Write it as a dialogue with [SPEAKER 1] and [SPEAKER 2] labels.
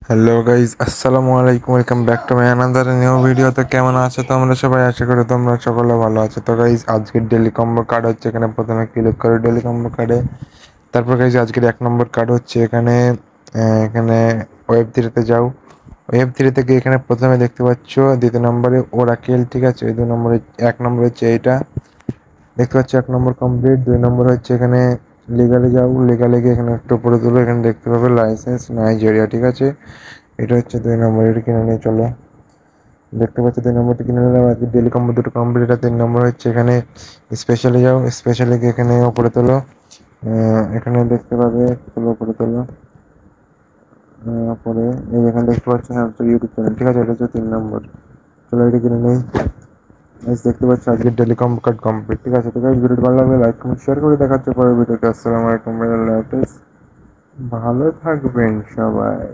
[SPEAKER 1] Hello guys, আসসালামু আলাইকুম। Welcome back to my another new video. তো কেমন আছো তোমরা সবাই? আশা করি তোমরা সকলে ভালো আছো। তো গাইজ, আজকের ডেলি কম্বো কার্ড হচ্ছে এখানে। প্রথমে ক্লিক করো ডেলি কম্বো কার্ডে। তারপর গাইজ আজকের 1 নম্বর কার্ড হচ্ছে এখানে। এখানে ওয়েব 3-তে যাও। ওয়েব 3 থেকে এখানে প্রথমে দেখতে পাচ্ছ দ্বিতীয় নম্বরে ওরাকেল, ঠিক আছে। 2 নম্বরে 1 নম্বর হচ্ছে এইটা দেখতে পাচ্ছ। 1 নম্বর কমপ্লিট। 2 নম্বর হচ্ছে এখানে লিগালে যাও। লিগালে গিয়ে এখানে একটু উপরে তুলো, এখানে দেখতে পাবে লাইসেন্স নাইজেরিয়া, ঠিক আছে। এটা হচ্ছে 2 নম্বর, এটা কিনে নিয়ে চলো। দেখতে পাচ্ছ 2 নম্বরটি কিনে নিলাম। আর কি ডেলি কম্বো দুটো কমপ্লিট। এটা 3 নম্বর হচ্ছে এখানে স্পেশালে যাও। স্পেশালে গিয়ে এখানে উপরে তোলো। এখানে দেখতে পাবে, তোলো উপরে তোলো। পরে এই এখানে দেখতে পাচ্ছ হ্যাঁ ইউটিউব চ্যানেল, ঠিক আছে। এটা হচ্ছে 3 নম্বর। চলো এটা কিনে নেই। দেখতে পাচ্ছ আজকের ডেলি কম্বো কার্ড কমপ্লিট, ঠিক আছে। তো গাইস, ভিডিওটি ভালো লাগলে লাইক কমেন্ট শেয়ার করে দেখাচ্ছে পরের ভিডিওতে। আসসালামু আলাইকুম, ভালো থাকবেন সবাই।